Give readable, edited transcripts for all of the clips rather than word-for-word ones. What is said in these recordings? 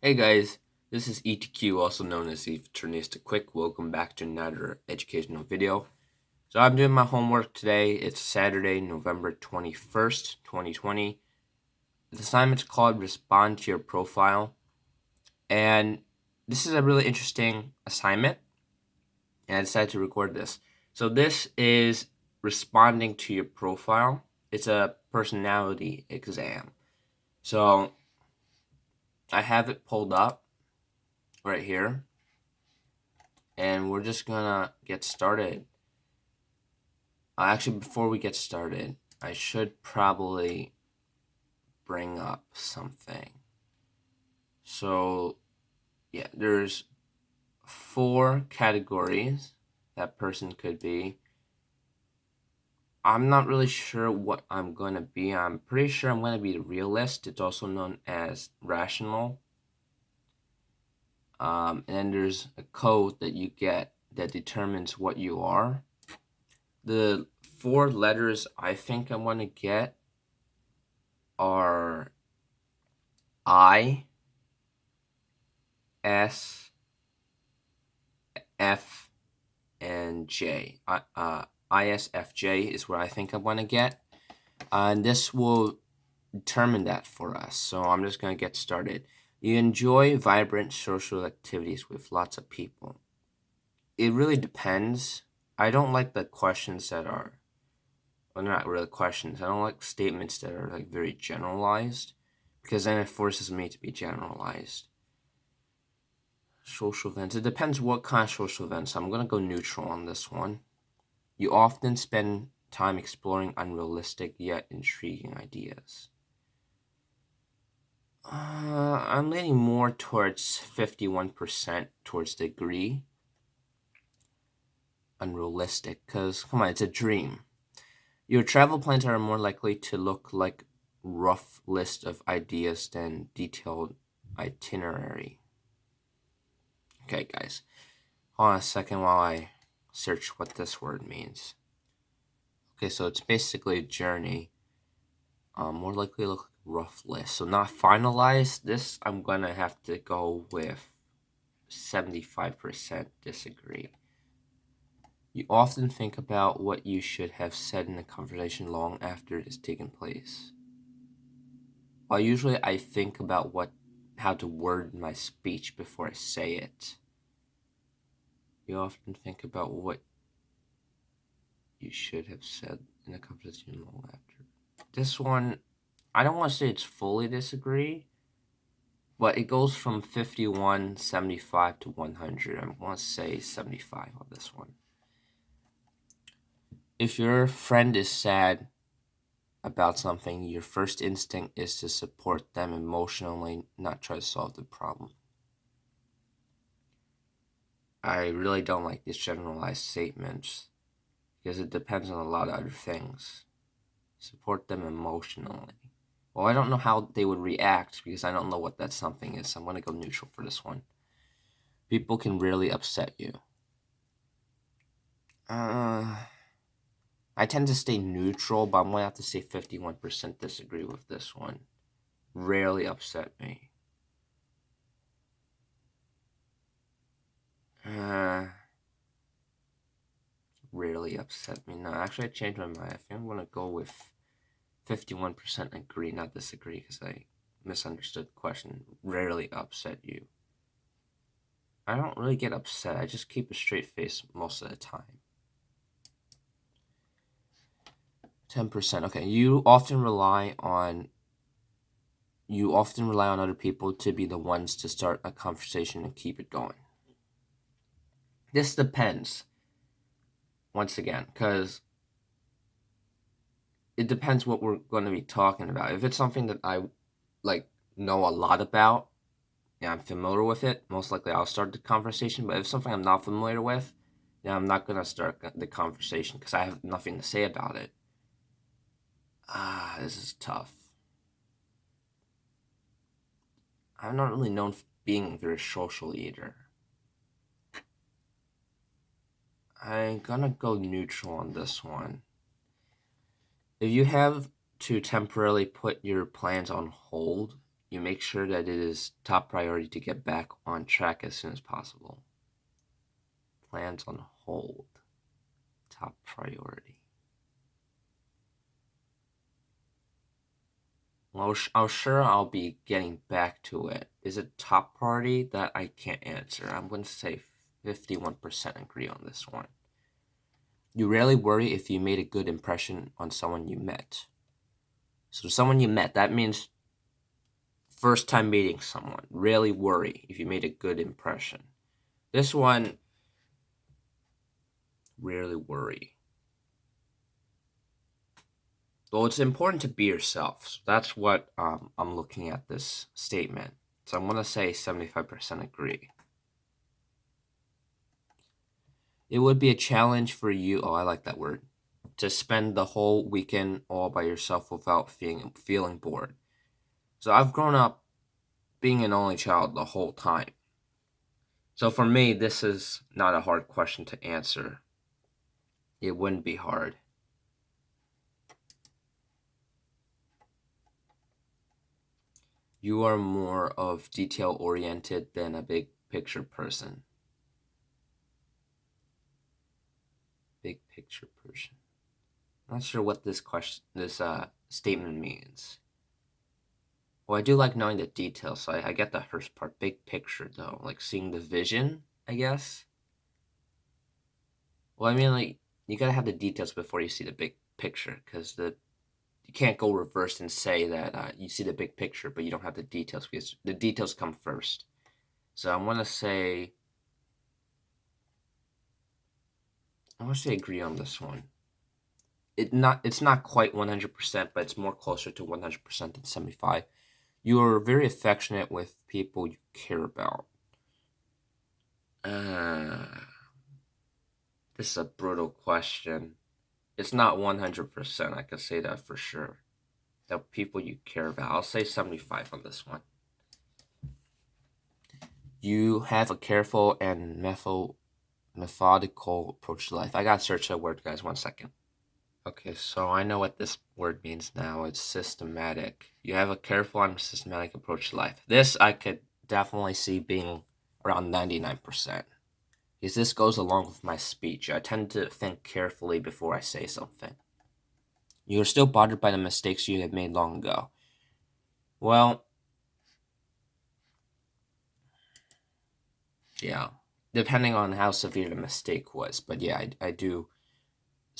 Hey guys, this is ETQ, also known as the Fraternista Quick. Welcome back to another educational video. So I'm doing my homework today. It's Saturday, November 21st, 2020. The assignment's called Respond to Your Profile. And this is a really interesting assignment, and I decided to record this. So this is responding to your profile. It's a personality exam. So I have it pulled up right here, and we're just gonna get started. Actually, before we get started, I should probably bring up something. So, yeah, there's 4 categories that person could be. I'm not really sure what I'm going to be. I'm pretty sure I'm going to be the realist. It's also known as rational. And then there's a code that you get that determines what you are. The 4 letters I think I want to get are I, S, F, and J. ISFJ is where I think I want to get. And this will determine that for us. So I'm just going to get started. You enjoy vibrant social activities with lots of people. It really depends. I don't like the questions that are, well, not really questions. I don't like statements that are like very generalized, because then it forces me to be generalized. Social events. It depends what kind of social events. I'm going to go neutral on this one. You often spend time exploring unrealistic yet intriguing ideas. I'm leaning more towards 51% towards the agree. Unrealistic, because, come on, it's a dream. Your travel plans are more likely to look like rough list of ideas than detailed itinerary. Okay, guys. Hold on a second while I search what this word means. Okay, so it's basically a journey. More likely to look like rough list. So not finalized. This I'm gonna have to go with 75% disagree. You often think about what you should have said in a conversation long after it has taken place. While usually I think about how to word my speech before I say it. You often think about what you should have said in a conversation long after. This one, I don't want to say it's fully disagree, but it goes from 51, 75 to 100. I want to say 75 on this one. If your friend is sad about something, your first instinct is to support them emotionally, not try to solve the problem. I really don't like these generalized statements because it depends on a lot of other things. Support them emotionally. Well, I don't know how they would react because I don't know what that something is. So I'm going to go neutral for this one. People can really upset you. I tend to stay neutral, but I'm going to have to say 51% disagree with this one. Rarely upset me. Rarely upset me. No, actually, I changed my mind. I think I'm going to go with 51% agree, not disagree, because I misunderstood the question. Rarely upset you. I don't really get upset. I just keep a straight face most of the time. 10%. Okay, you often rely on other people to be the ones to start a conversation and keep it going. This depends. Once again, because it depends what we're going to be talking about. If it's something that I know a lot about, yeah, I'm familiar with it, most likely I'll start the conversation. But if something I'm not familiar with, yeah, I'm not gonna start the conversation because I have nothing to say about it. This is tough. I'm not really known for being very social either. I'm gonna go neutral on this one. If you have to temporarily put your plans on hold, You make sure that it is top priority to get back on track as soon as possible. Plans on hold. Top priority. Well, I'll be getting back to it. Is it top priority? That I can't answer. I'm going to say 51% agree on this one. You rarely worry if you made a good impression on someone you met. So someone you met, that means first time meeting someone. Rarely worry if you made a good impression. This one, rarely worry. Well, it's important to be yourself. So that's what I'm looking at this statement. So I'm going to say 75% agree. It would be a challenge for you, oh, I like that word, to spend the whole weekend all by yourself without feeling bored. So I've grown up being an only child the whole time. So for me, this is not a hard question to answer. It wouldn't be hard. You are more of detail-oriented than a big picture person. Big picture person. I'm not sure what this statement means. Well, I do like knowing the details, so I get the first part. Big picture, though. Like seeing the vision, I guess. Well, I mean, like, you gotta have the details before you see the big picture, because you can't go reverse and say that you see the big picture, but you don't have the details, because the details come first. So I'm gonna say agree on this one. It's not quite 100%, but it's more closer to 100% than 75. You are very affectionate with people you care about. This is a brutal question. It's not 100%, I can say that for sure. The people you care about. I'll say 75 on this one. You have a careful and methodical approach to life. I gotta search that word, guys. 1 second. Okay, so I know what this word means now. It's systematic. You have a careful and systematic approach to life. This I could definitely see being around 99%. Because this goes along with my speech. I tend to think carefully before I say something. You are still bothered by the mistakes you have made long ago. Well, yeah. Depending on how severe the mistake was. But yeah, I do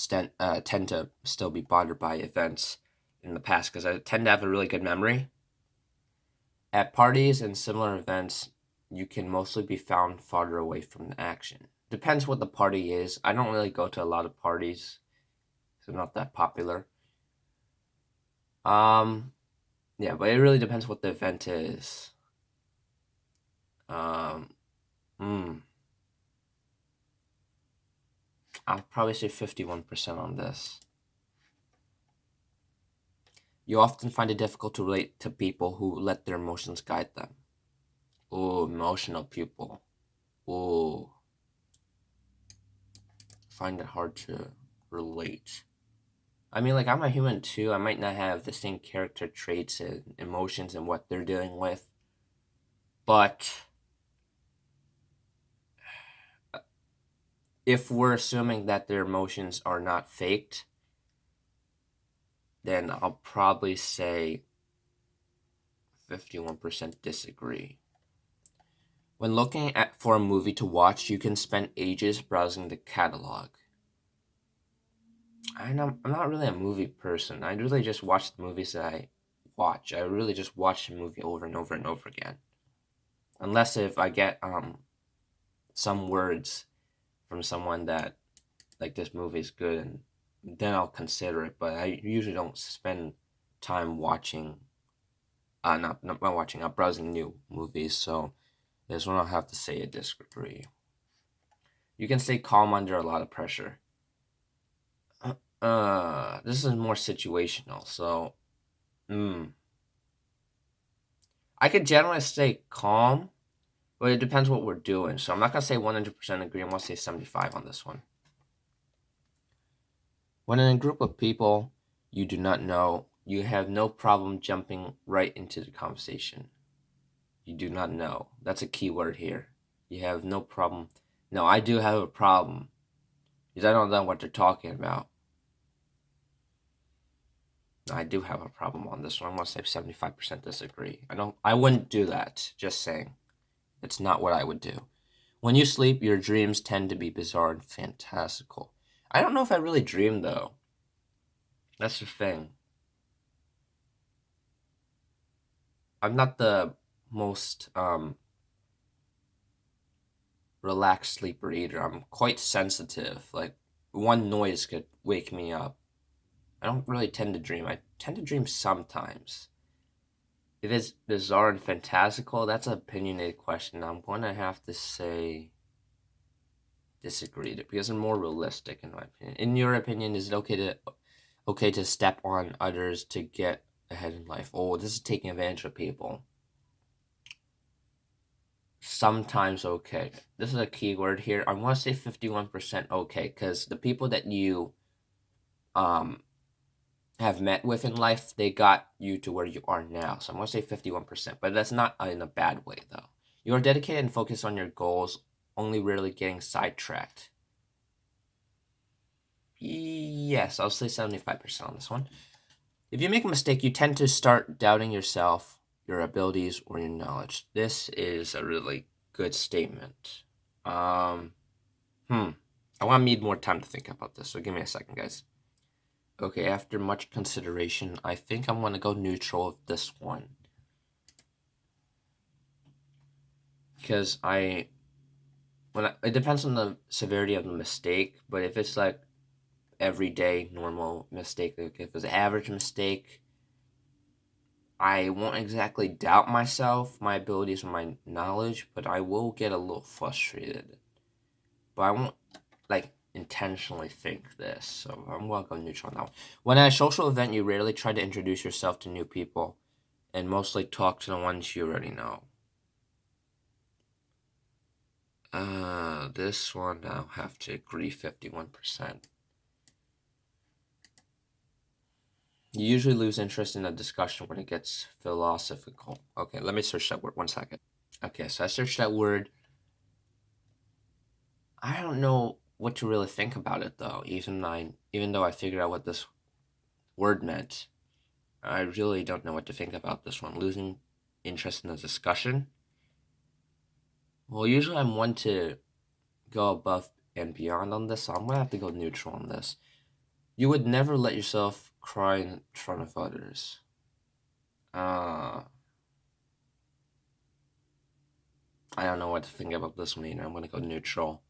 tend to still be bothered by events in the past because I tend to have a really good memory. At parties and similar events, you can mostly be found farther away from the action. Depends what the party is. I don't really go to a lot of parties, so I'm not that popular. Yeah, but it really depends what the event is. Um, I'll probably say 51% on this. You often find it difficult to relate to people who let their emotions guide them. Ooh, emotional people. Ooh. Find it hard to relate. I mean, like, I'm a human too. I might not have the same character traits and emotions and what they're dealing with. But if we're assuming that their emotions are not faked, then I'll probably say 51% disagree. When looking for a movie to watch, you can spend ages browsing the catalog. I'm not really a movie person. I really just watch the movies that I watch. I really just watch a movie over and over and over again. Unless if I get some words from someone that like this movie is good, and then I'll consider it. But I usually don't spend time watching. Not watching. I'm browsing new movies. So this one I'll have to say a disagree. You can stay calm under a lot of pressure. This is more situational. So, I could generally stay calm, but it depends what we're doing. So I'm not gonna say 100% agree. I'm gonna say 75 on this one. When in a group of people you do not know, You have no problem jumping right into the conversation. You do not know. That's a key word here. You have no problem. No, I do have a problem. Because I don't know what they're talking about. I do have a problem on this one. I'm gonna say 75% disagree. I wouldn't do that. Just saying. It's not what I would do. When you sleep, your dreams tend to be bizarre and fantastical. I don't know if I really dream though. That's the thing. I'm not the most relaxed sleeper either. I'm quite sensitive. Like one noise could wake me up. I don't really tend to dream. I tend to dream sometimes. If it's bizarre and fantastical, that's an opinionated question. I'm going to have to say disagree because they're more realistic in my opinion. In your opinion, is it okay to step on others to get ahead in life? Oh, this is taking advantage of people. Sometimes okay. This is a key word here. I want to say 51% okay because the people that you um have met with in life, they got you to where you are now. So I'm going to say 51%, but that's not in a bad way though. You are dedicated and focused on your goals, only rarely getting sidetracked. Yes, I'll say 75% on this one. If you make a mistake, you tend to start doubting yourself, your abilities, or your knowledge. This is a really good statement. Um, I want to need more time to think about this, so give me a second, guys. Okay, after much consideration, I think I'm going to go neutral with this one. Because it depends on the severity of the mistake, but if it's like everyday normal mistake, like if it's an average mistake, I won't exactly doubt myself, my abilities, or my knowledge, but I will get a little frustrated. But I won't like intentionally think this, so I'm gonna go neutral now. When at a social event, you rarely try to introduce yourself to new people, and mostly talk to the ones you already know. This one I'll have to agree 51%. You usually lose interest in a discussion when it gets philosophical. Okay, let me search that word 1 second. Okay, so I searched that word. I don't know what to really think about it though. Even though I figured out what this word meant, I really don't know what to think about this one. Losing interest in the discussion. Well, usually I'm one to go above and beyond on this, so I'm gonna have to go neutral on this. You would never let yourself cry in front of others. I don't know what to think about this one either. I'm gonna go neutral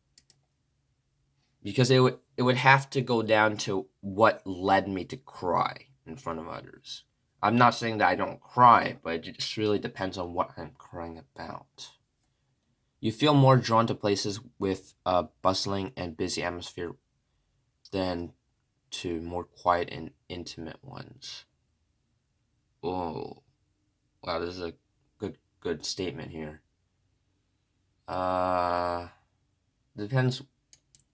because it would have to go down to what led me to cry in front of others. I'm not saying that I don't cry, but it just really depends on what I'm crying about. You feel more drawn to places with a bustling and busy atmosphere than to more quiet and intimate ones. Oh, wow, this is a good statement here. Uh, depends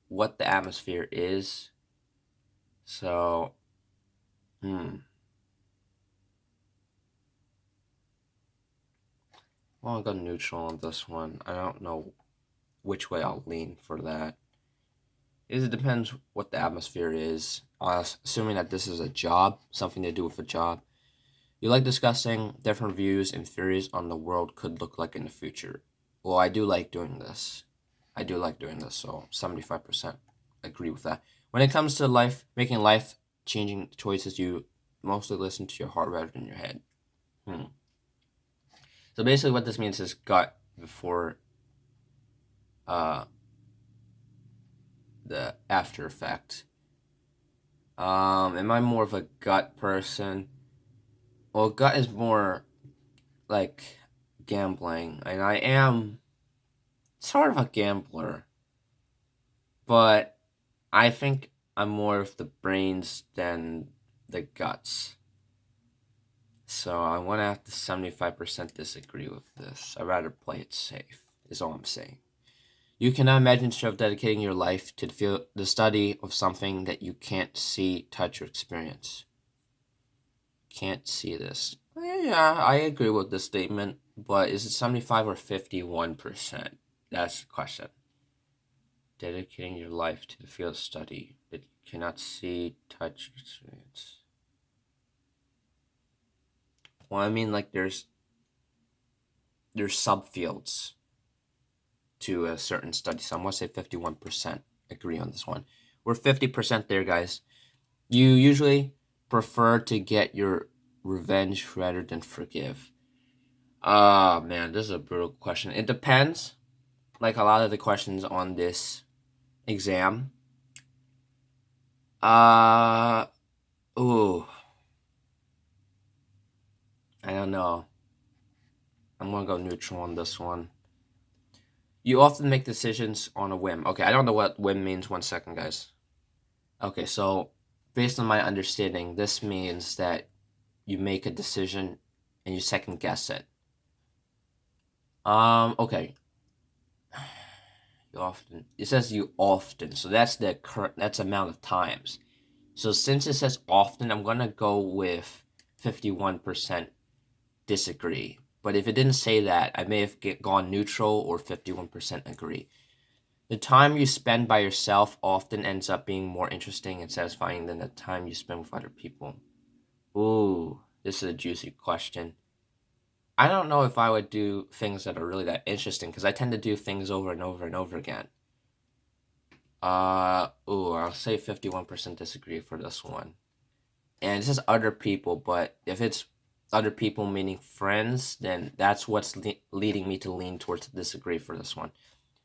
what the atmosphere is. So, well, I'll go neutral on this one. I don't know which way I'll lean for that. It depends what the atmosphere is. Assuming that this is a job, something to do with a job. You like discussing different views and theories on the world could look like in the future. Well, I do like doing this. So 75% agree with that. When it comes to making life changing choices, you mostly listen to your heart rather than your head. So basically, what this means is gut before the after effect. Am I more of a gut person? Well, gut is more like gambling, and I am sort of a gambler, but I think I'm more of the brains than the guts. So I want to have to 75% disagree with this. I'd rather play it safe, is all I'm saying. You cannot imagine yourself dedicating your life to the study of something that you can't see, touch, or experience. can't see this. Yeah, I agree with this statement, but is it 75 or 51%? That's the question. Dedicating your life to the field of study that you cannot see, touch, experience. Well, I mean, like there's subfields to a certain study, so I'm gonna say 51% agree on this one. We're 50% there, guys. You usually prefer to get your revenge rather than forgive. Ah, man, this is a brutal question. It depends. Like a lot of the questions on this exam. Uh, ooh, I don't know. I'm gonna go neutral on this one. You often make decisions on a whim. Okay, I don't know what whim means. 1 second, guys. Okay, so based on my understanding, this means that you make a decision and you second guess it. Okay. You often. It says you often, so that's the current. That's amount of times. So since it says often, I'm gonna go with 51% disagree. But if it didn't say that, I may have gone neutral or 51% agree. The time you spend by yourself often ends up being more interesting and satisfying than the time you spend with other people. Ooh, this is a juicy question. I don't know if I would do things that are really that interesting because I tend to do things over and over and over again. I'll say 51% disagree for this one. And it says other people, but if it's other people meaning friends, then that's what's leading me to lean towards disagree for this one.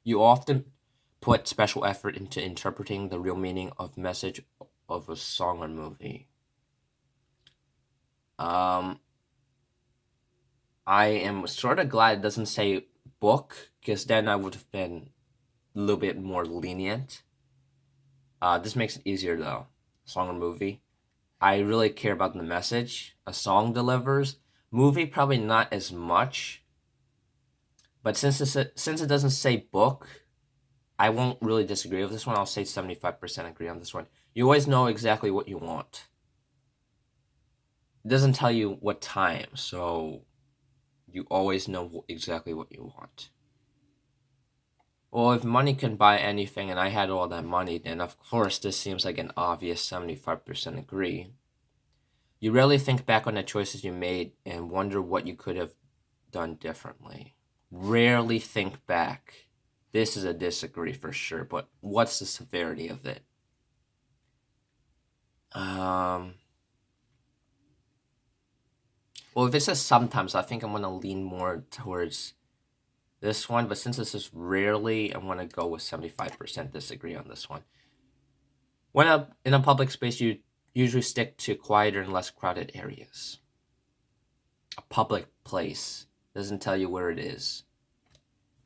You often put special effort into interpreting the real meaning of message of a song or movie. I am sort of glad it doesn't say book, because then I would have been a little bit more lenient. This makes it easier though. Song or movie. I really care about the message a song delivers. Movie probably not as much. But since it doesn't say book, I won't really disagree with this one. I'll say 75% agree on this one. You always know exactly what you want. It doesn't tell you what time, so you always know exactly what you want. Well, if money can buy anything and I had all that money, then of course this seems like an obvious 75% agree. You rarely think back on the choices you made and wonder what you could have done differently. Rarely think back. This is a disagree for sure, but what's the severity of it? Well, if it says sometimes, I think I'm going to lean more towards this one, but since this is rarely, I'm going to go with 75% disagree on this one. When in a public space, you usually stick to quieter and less crowded areas. A public place doesn't tell you where it is.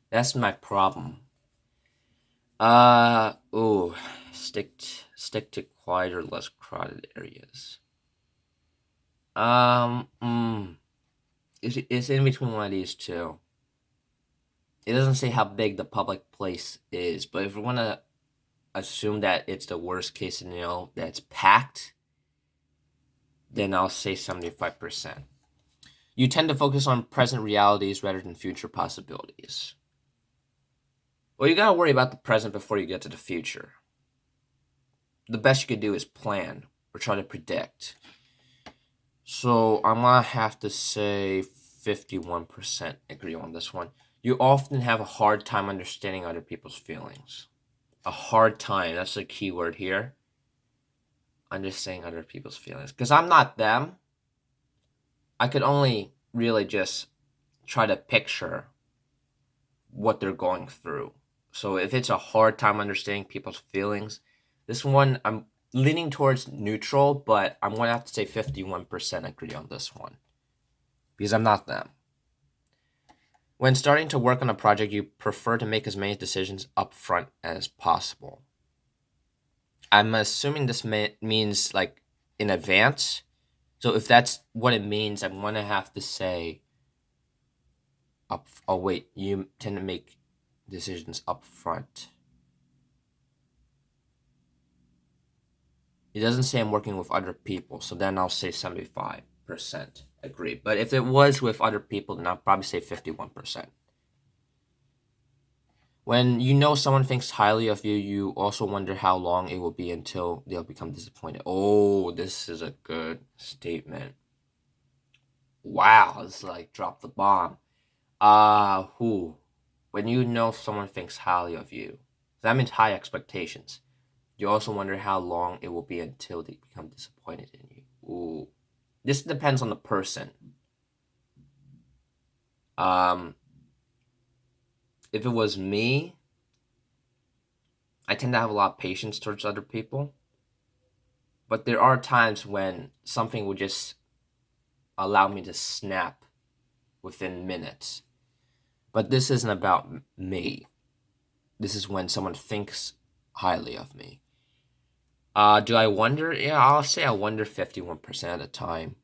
That's my problem. Stick to quieter, less crowded areas. It's in between one of these two. It doesn't say how big the public place is, but if we want to assume that it's the worst case scenario that's packed, then I'll say 75%. You tend to focus on present realities rather than future possibilities. Well, you gotta worry about the present before you get to the future. The best you can do is plan or try to predict. So I'm gonna have to say 51% agree on this one. You often have a hard time understanding other people's feelings. A hard time, that's the key word here. Understanding other people's feelings. Because I'm not them. I could only really just try to picture what they're going through. So if it's a hard time understanding people's feelings, this one I'm leaning towards neutral, but I'm going to have to say 51% agree on this one because I'm not them. When starting to work on a project, you prefer to make as many decisions up front as possible. I'm assuming this means like in advance. So if that's what it means, I'm going to have to say you tend to make decisions up front. It doesn't say I'm working with other people, so then I'll say 75. agree. But if it was with other people, then I'll probably say 51%. When you know someone thinks highly of you, you also wonder how long it will be until they'll become disappointed. Oh, this is a good statement. Wow, it's like drop the bomb. When you know someone thinks highly of you, that means high expectations. You also wonder how long it will be until they become disappointed in you. Ooh. This depends on the person. If it was me, I tend to have a lot of patience towards other people. But there are times when something will just allow me to snap within minutes. But this isn't about me. This is when someone thinks highly of me. Do I wonder? Yeah, I'll say I wonder 51% of the time.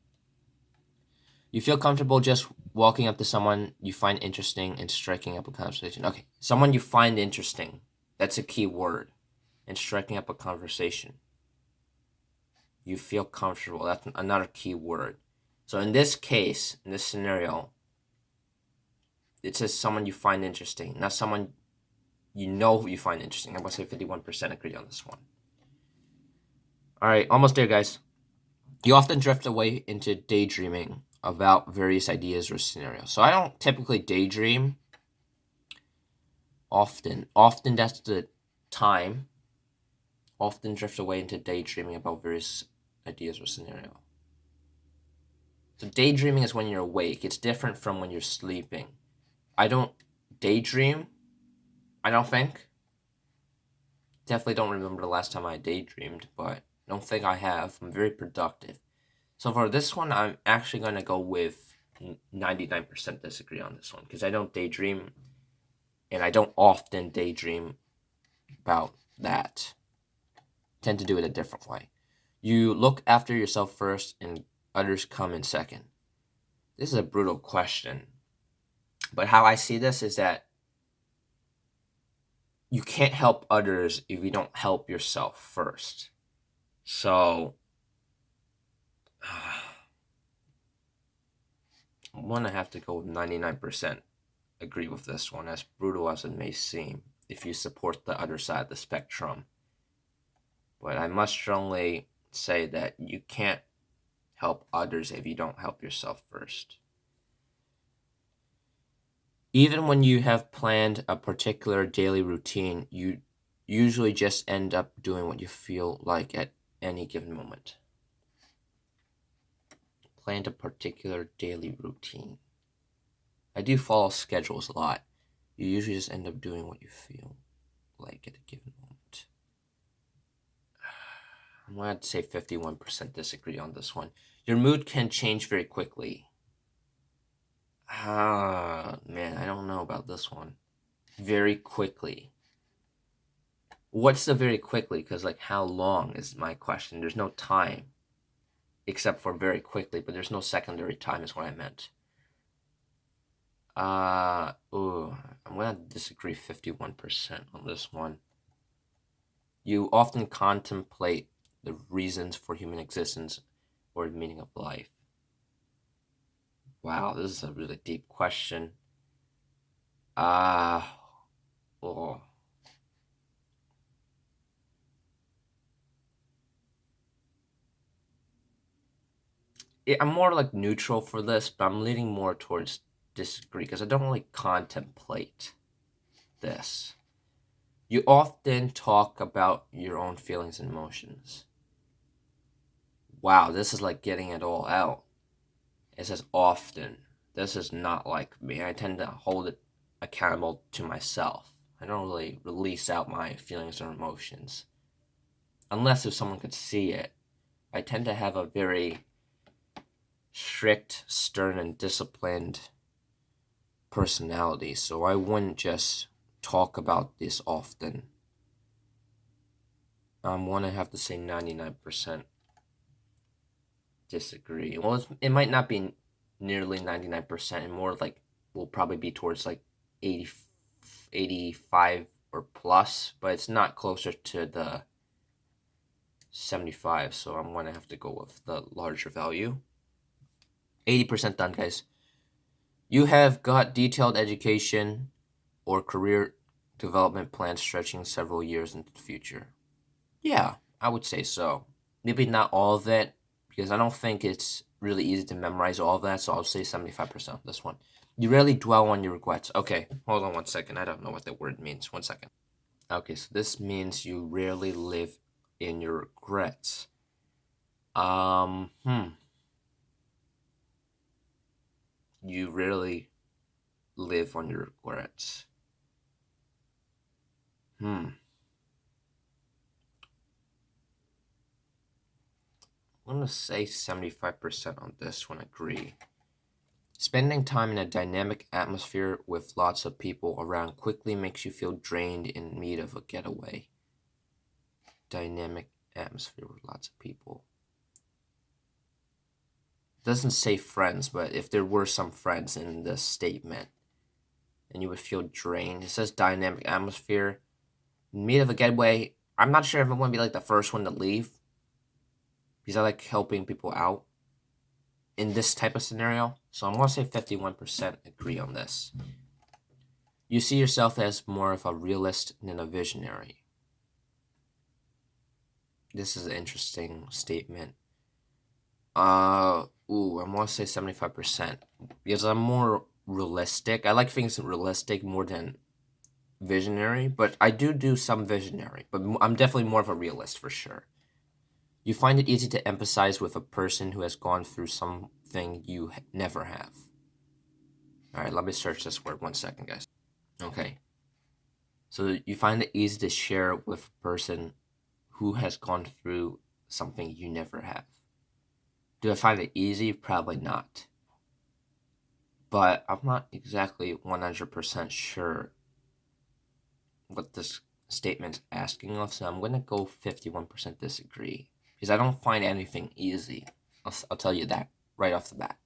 You feel comfortable just walking up to someone you find interesting and striking up a conversation. Okay, someone you find interesting. That's a key word. And striking up a conversation. You feel comfortable. That's another key word. So in this case, in this scenario, it says someone you find interesting, not someone you know who you find interesting. I'm going to say 51% agree on this one. All right, almost there, guys. You often drift away into daydreaming about various ideas or scenarios. So I don't typically daydream often. Often that's the time. Often drift away into daydreaming about various ideas or scenario. So daydreaming is when you're awake. It's different from when you're sleeping. I don't daydream, I don't think. Definitely don't remember the last time I daydreamed, but I don't think I have. I'm very productive. So for this one, I'm actually going to go with 99% disagree on this one because I don't daydream and I don't often daydream about that. I tend to do it a different way. You look after yourself first and others come in second. This is a brutal question. But how I see this is that you can't help others if you don't help yourself first. So I'm going to have to go with 99% agree with this one, as brutal as it may seem, if you support the other side of the spectrum. But I must strongly say that you can't help others if you don't help yourself first. Even when you have planned a particular daily routine, you usually just end up doing what you feel like at any given moment. Planned a particular daily routine. I do follow schedules a lot. You usually just end up doing what you feel like at a given moment. I'm going to say 51% disagree on this one. Your mood can change very quickly. Man, I don't know about this one. Very quickly. What's the very quickly? Because, like, how long is my question? There's no time. Except for very quickly, but there's no secondary time is what I meant. I'm going to disagree 51% on this one. You often contemplate the reasons for human existence or the meaning of life. Wow, this is a really deep question. Oh. I'm more like neutral for this, but I'm leaning more towards disagree because I don't really contemplate this. You often talk about your own feelings and emotions. Wow, this is like getting it all out. It says often. This is not like me. I tend to hold it accountable to myself. I don't really release out my feelings or emotions. Unless if someone could see it. I tend to have a very strict, stern, and disciplined personality, so I wouldn't just talk about this often. I'm going to have to say 99% disagree. Well, it might not be nearly 99%, and more like will probably be towards like 80, 85 or plus, but it's not closer to the 75, so I'm going to have to go with the larger value. 80% done, guys. You have got detailed education or career development plans stretching several years into the future. Yeah, I would say so. Maybe not all of it, because I don't think it's really easy to memorize all of that, so I'll say 75% on this one. You rarely dwell on your regrets. Okay, hold on one second. I don't know what the word means. 1 second. Okay, so this means you rarely live in your regrets. Um, hmm. You rarely live on your regrets. I'm gonna say 75% on this one, agree. Spending time in a dynamic atmosphere with lots of people around quickly makes you feel drained in need of a getaway. Dynamic atmosphere with lots of people. It doesn't say friends, but if there were some friends in this statement, and you would feel drained. It says dynamic atmosphere. In need of a getaway. I'm not sure if I want to be like the first one to leave, because I like helping people out in this type of scenario. So I'm going to say 51% agree on this. You see yourself as more of a realist than a visionary. This is an interesting statement. I'm going to say 75% because I'm more realistic. I like things realistic more than visionary, but I do some visionary, but I'm definitely more of a realist for sure. You find it easy to empathize with a person who has gone through something you never have. All right, let me search this word 1 second, guys. Okay. So you find it easy to share with a person who has gone through something you never have. Do I find it easy? Probably not. But I'm not exactly 100% sure what this statement's asking of, so I'm going to go 51% disagree. Because I don't find anything easy. I'll tell you that right off the bat.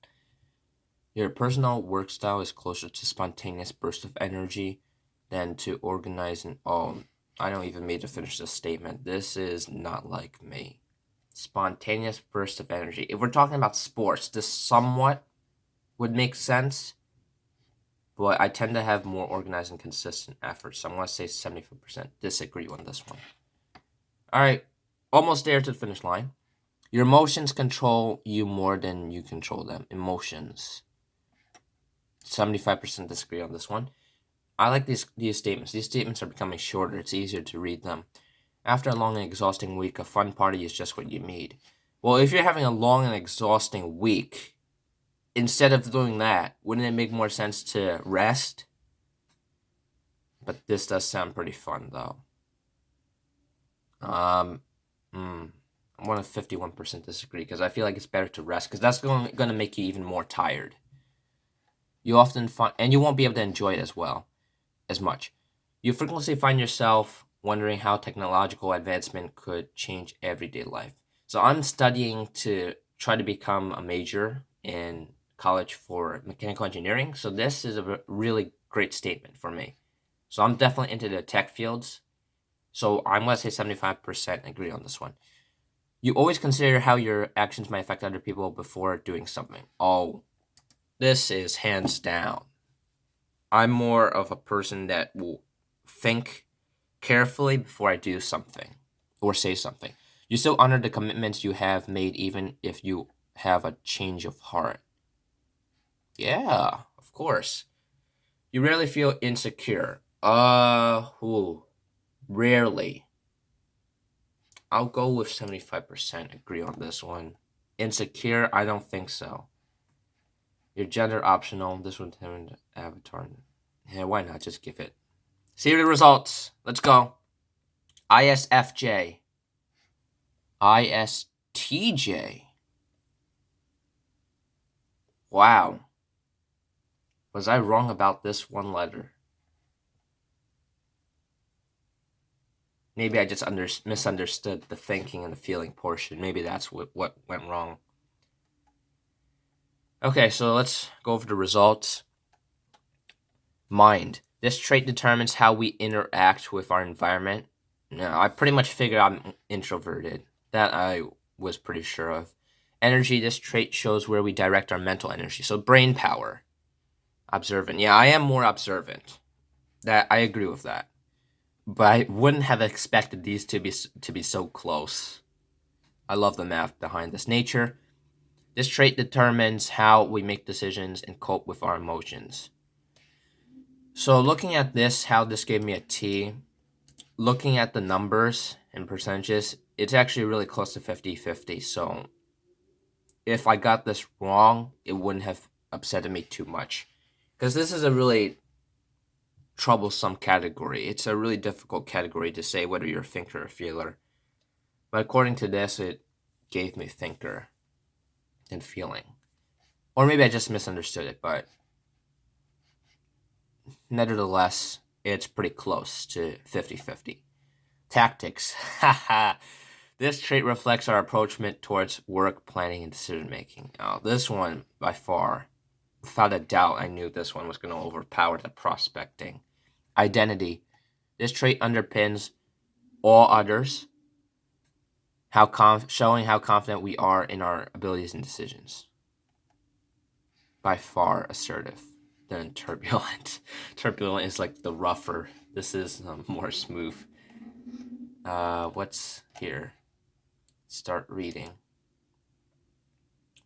Your personal work style is closer to spontaneous bursts of energy than to organizing. Oh, I don't even need to finish this statement. This is not like me. Spontaneous burst of energy. If we're talking about sports, this somewhat would make sense, but I tend to have more organized and consistent efforts. So I'm going to say 75% disagree on this one. All right, almost there to the finish line. Your emotions control you more than you control them. Emotions. 75% disagree on this one. I like these statements. These statements are becoming shorter. It's easier to read them. After a long and exhausting week, a fun party is just what you need. Well, if you're having a long and exhausting week, instead of doing that, wouldn't it make more sense to rest? But this does sound pretty fun, though. I'm going to 51% disagree because I feel like it's better to rest because that's going to make you even more tired. You often find, and you won't be able to enjoy it as much. You frequently find yourself wondering how technological advancement could change everyday life. So I'm studying to try to become a major in college for mechanical engineering. So this is a really great statement for me. So I'm definitely into the tech fields. So I'm going to say 75% agree on this one. You always consider how your actions might affect other people before doing something. Oh, this is hands down. I'm more of a person that will think carefully before I do something or say something. You still honor the commitments you have made even if you have a change of heart. Yeah, of course. You rarely feel insecure. Rarely. I'll go with 75% agree on this one. Insecure, I don't think so. Your gender optional. This one, avatar. Yeah, why not? Just give it. See the results. Let's go. ISFJ. ISTJ. Wow. Was I wrong about this one letter? Maybe I just misunderstood the thinking and the feeling portion. Maybe that's what went wrong. Okay, so let's go over the results. Mind. This trait determines how we interact with our environment. Now, I pretty much figured I'm introverted. That I was pretty sure of. Energy, this trait shows where we direct our mental energy. So brain power. Observant. Yeah, I am more observant. That I agree with that. But I wouldn't have expected these to be so close. I love the math behind this. Nature. This trait determines how we make decisions and cope with our emotions. So looking at this, how this gave me a T, looking at the numbers and percentages, it's actually really close to 50-50. So if I got this wrong, it wouldn't have upset me too much. Because this is a really troublesome category. It's a really difficult category to say whether you're a thinker or feeler. But according to this, it gave me thinker and feeling. Or maybe I just misunderstood it, but nevertheless, it's pretty close to 50-50. Tactics. Haha. This trait reflects our approachment towards work, planning, and decision making. Oh, this one, by far, without a doubt, I knew this one was going to overpower the prospecting. Identity. This trait underpins all others, showing how confident we are in our abilities and decisions. By far assertive than turbulent. Turbulent is like the rougher. This is more smooth. What's here? Start reading.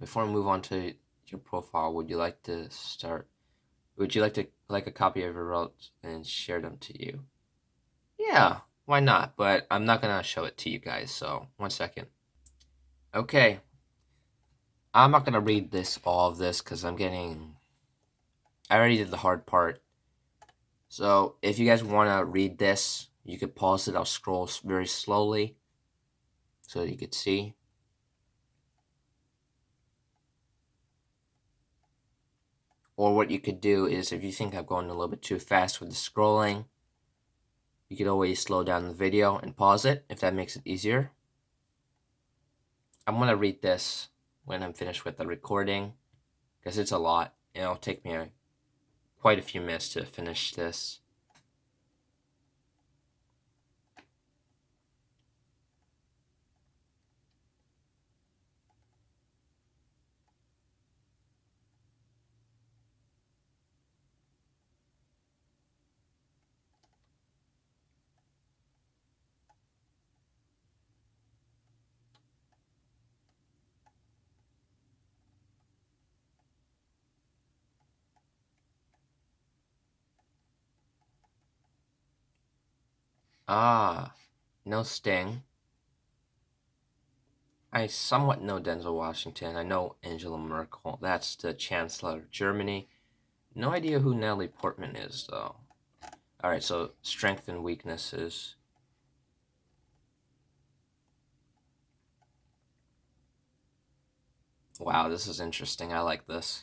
Before we move on to your profile, would you like to like a copy of your results and share them to you? Yeah, why not? But I'm not gonna show it to you guys, so 1 second. Okay. I'm not gonna read all of this because I already did the hard part. So if you guys wanna read this, you could pause it. I'll scroll very slowly so that you could see. Or what you could do is, if you think I'm going a little bit too fast with the scrolling, you could always slow down the video and pause it if that makes it easier. I'm going to read this when I'm finished with the recording because it's a lot and it'll take me quite a few minutes to finish this. Ah, no Sting. I somewhat know Denzel Washington. I know Angela Merkel. That's the Chancellor of Germany. No idea who Natalie Portman is, though. Alright, so strength and weaknesses. Wow, this is interesting. I like this.